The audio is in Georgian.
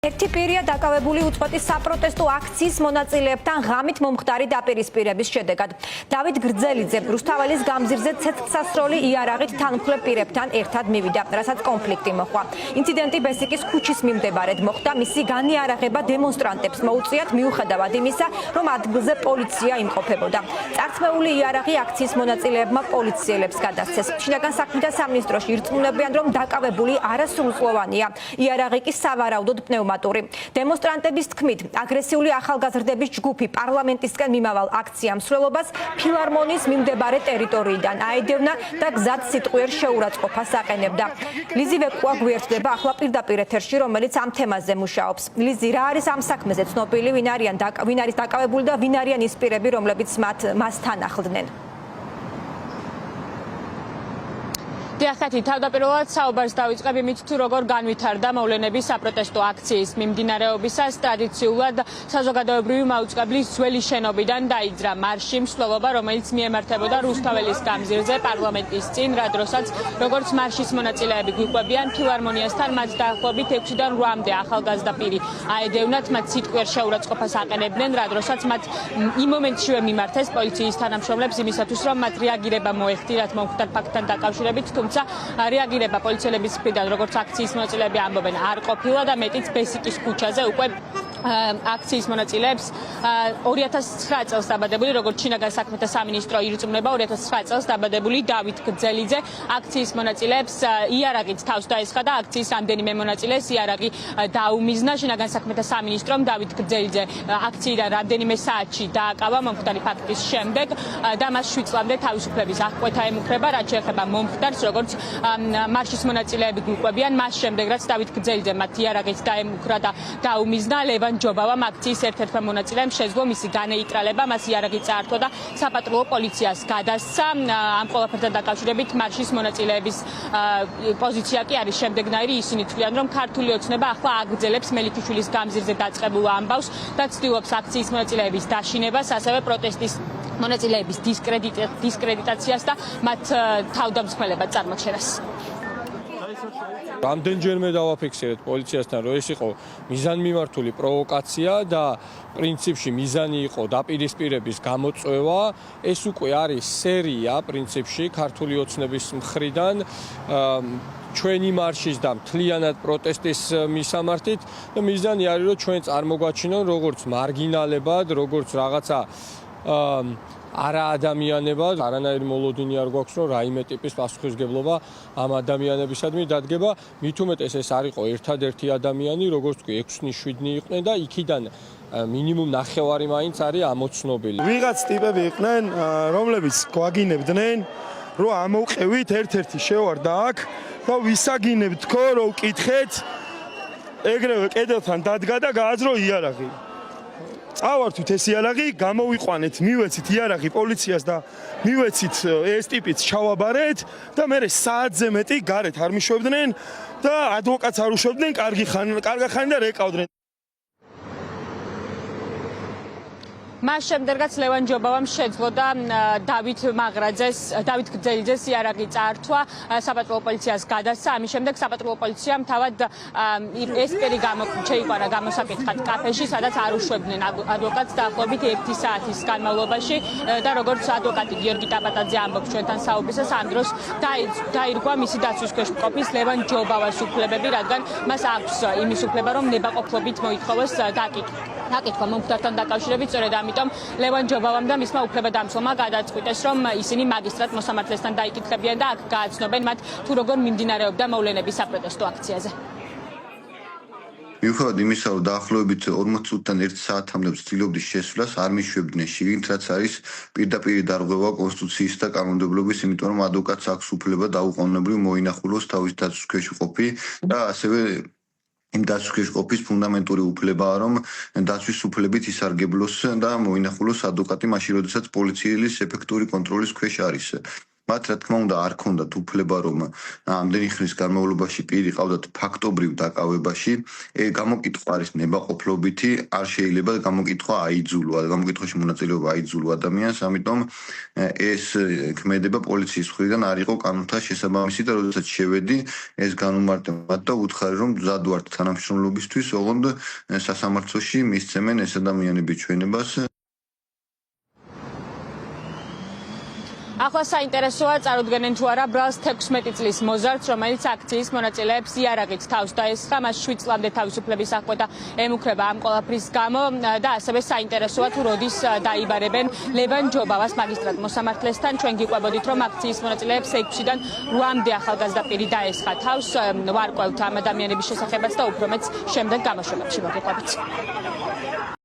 ერთი პირია დაკავებული უწყვეტი საპროტესტო აქციის მონაწილეებთან ღამით მომხდარი დაპირისპირების შედეგად. დავით გრძელიძე რუსთაველის გამზირზე ცეცხლსასროლი იარაღით თანმხლებ პირებთან ერთად მივიდა, რასაც კონფლიქტი მოჰყვა. ინციდენტი ბესიკის ქუჩის მიმდებარედ მოხდა, მისი განიარაღება დემონსტრანტებს მოუწიათ მიუხედავად იმისა, რომ ადგილზე პოლიცია იმყოფებოდა. წარწმეული იარაღი აქციის მონაწილეებმა პოლიციელებს გადასცეს. შინაგან საქმეთა სამინისტროში ირწმუნებიან, რომ დაკავებული არასრულწლოვანია. იარაღი კი სავარაუდოდ დემონსტრანტების თქმით, აგრესიული ახალგაზრდების ჯგუფი პარლამენტისკენ მიმავალ აქციამ მსვლელობას ფილარმონიის მიმდებარე ტერიტორიიდან აედევნა და გზად სიტყვიერ შეურაცხყოფას აყენებდა. ლიზი ვეკუა გვერდდება ახლა პირდაპირ ეთერში, რომელიც ამ თემაზე მუშაობს. ლიზი, რა არის ამ საქმეზე ცნობილი, ვინ არის დაკავებული და ვინ არიან ის პირები, რომლებიც მასთან ახლდნენ? დიახათი, თავდაპირველად საუბარს დავიწყებ იმით, თუ როგორ განვითარდა მოვლენების საპროტესტო აქციის მიმდინარეობისას. ტრადიციულად საზოგადოებრივი მაუწყებლის ძველი შენობიდან დაიძრა მარში მსვლელობა, რომელიც მიემართებოდა რუსთაველის გამზირზე პარლამენტის წინ, რა დროსაც როგორც მარშის მონაწილეები გვიყვებიან, ფილარმონიასთან მათ დაახლოებით 6-დან 8-მდე ახალგაზრდა პირი აედევნათ, მათ სიტყვიერ შეურაცხყოფას აყენებდნენ, რა დროსაც მათ იმ მომენტშივე მიმართეს პოლიციის თანამშრომლებს იმისათვის, რომ მათ რეაგირება მოეხდათ მომხდარ ფაქტთან დაკავშირებით. თუმცა რეაგირება პოლიციელების მხრიდან, როგორც აქციის მონაწილეები ამბობენ, არ ყოფილა და მეტიც ბესიკის ქუჩაზე უკვე აქციის მონაწილეებს 2009 წელს დაბადებული, როგორც შინაგან საქმეთა სამინისტრო ირწმუნება, 2009 წელს დაბადებული დავით გრძელიძე აქციის მონაწილეებს იარაღით თავს დაესხა და აქციის რამდენიმე მონაწილეს იარაღი დაუმიზნა. შინაგან საქმეთა სამინისტრომ დავით გრძელიძე აქციიდან რამდენიმე საათში დააკავა მომხდარი ფაქტის შემდეგ და მას 7 წლამდე თავისუფლების აღკვეთა ემუქრება, რაც შეეხება მომხდარს, როგორც მარშის მონაწილეები გვიყვებიან, მას შემდეგ რაც დავით გრძელიძე მათ იარაღით დაემუქრა და დაუმიზნა, ლევან ჯობავამ აქციის ერთ-ერთმა მონაწილეამ შეძლო მისი განეიტრალება, მას იარაღი წაართვა და საპატრულო პოლიციას გადასცა. ამ ყველაფერთან დაკავშირებით მარშის მონაწილეების პოზიცია კი არის შემდეგნაირი. ისინი თვლიან, რომ ქართული ოცნება ახლა აგრძელებს მელიქიშვილის გამზირზე დაწყებულ ამბავს და ცდილობს აქციის მონაწილეების დაშინებას, ასევე პროტესტის მონაწილეების დისკრედიტაციას და მათ თავდამსხმელებად წარმოჩენას. რამდენჯერმე დავაფიქსირეთ პოლიციასთან, რომ ეს იყო მიზანმიმართული პროვოკაცია და პრინციპში მიზანი იყო დაპირისპირების გამოწვევა. ეს უკვე არის სერია პრინციპში ქართული ოცნების მხრიდან ჩვენი მარშის და მთლიანად პროტესტის მისამართით და მიზანი არის, რომ ჩვენ წარმოგვაჩინონ როგორც მარგინალებად, როგორც რაღაცა არაადამიანებად, არანაირი მოლოდინი არ გვაქვს, რომ რაიმე ტიპის პასუხისმგებლობა ამ ადამიანებისადმი დადგება. მით უმეტეს ეს არ იყო ერთადერთი ადამიანი, როგორც თქვი, 6-7 იყვნენ და იქიდან მინიმუმ ნახევარი მაინც არის ამოცნობილი. ვიღაც ტიპები იყვნენ, რომლებიც გვაგინებდნენ, რომ ამოვყევით ერთ-ერთი შევარდა აქ და ვისაგინებთ თქო, რომ ვკითხეთ, ეგრევე კედელთან დადგა და გააძრო იარაღი. წავართვით ეს იარაღი, გამოვიყვანეთ, მივეცით იარაღი პოლიციას და მივეცით ეს ტიპიც ჩავაბარეთ და მე საათზე მეტი გარეთ არ მიშვებდნენ და ადვოკატს არ უშვებდნენ, კარგი ხანი და რეკავდნენ. მას შემდეგაც ლევან ჯობავამ შეძლო და დავით გრძელიძეს იარაღი წაართვა, საპატრულო პოლიციას გადასცა. ამის შემდეგ საპატრულო პოლიციამ თავად ეს პირი შეიყვანა გამოსაკითხად კაფეში, სადაც არ უშვებდნენ ადვოკატს დაახლოებით 1 საათის განმავლობაში და როგორც ადვოკატი გიორგი ტაპატაძე ამბობს ჩვენთან საუბრისას, ამ დროს დაირგვა მისი დაცვის ქვეშ მყოფის ლევან ჯობავას უფლებები, რადგან მას აქვს იმის უფლება, რომ ნებაყოფლობით მოითხოვოს დაკითხვა მომხდართან დაკავშირებით. სწორედ ამიტომ ლევან ჯობავამ და მისმა უფლებადამცველმა გადაწყვიტეს, რომ ისინი მაგისტრატ მოსამართლესთან დაიკითხებიან და აქ გააცნობენ მათ თუ როგორ მიმდინარეობდა მოვლენების საპროტესტო აქციაზე. მიუხედავად იმისა, რომ დაახლოებით 40 წუთიდან 1 საათამდე ცდილობდნენ შესვლას, არ მიშვებდნენ შიგნით, რაც არის პირდაპირ დარღვევა კონსტიტუციის და კანონმდებლობის, იმიტომ რომ ადვოკატს აქვს უფლება დაუყოვნებლივ მოინახულოს თავის დაცვის ქვეშ ყოფი და ასევე იმ დაცვის ქვეშ ყოფის ფუნდამენტური უფლებაა, რომ დაცვის უფლებით ისარგებლოს და მოინახულოს ადვოკატი მაშინ, როდესაც პოლიციის ეფექტური კონტროლის ქვეშ არის. მათ რა თქმა უნდა არ ქონდათ უფლება რომ ამდენი ხნის განმავლობაში პირი ყავდათ ფაქტობრივ დაკავებაში გამოკითხვა არის ნებაყოფლობითი არ შეიძლება გამოკითხვა აიძულო გამოკითხვაში მონაწილეობა აიძულო ადამიანს ამიტომ ეს ქმედება პოლიციის მხრიდან არ იყო კანონთან შესაბამისი და როდესაც შევედი ეს განუმარტე მათ და უთხარი რომ მზად ვართ თანამშრომლობისთვის ოღონდ სასამართლოში მისცემენ ეს ადამიანები ჩვენებას ახლა საინტერესოა წარუდგენენ თუ არა ბრალს 16 წლის მოზარდს, რომელიც აქციის მონაწილეებს იარაღით თავს დაესხა, მას 7 წლამდე თავისუფლების აღკვეთა ემუქრება ამ ყველაფრის გამო და ასევე საინტერესოა თუ როდის დაიბარებენ ლევან ჯობავას მაგისტრატ მოსამართლესთან. ჩვენ გიყვებოდით, რომ აქციის მონაწილეებს 6-დან 8-მდე ახალგაზრდა პირი დაესხა თავს. ვარკვევთ ამ ადამიანების შესახებაც და უფრო მეც შემდეგ გამოშვებებში მოგიყვებით.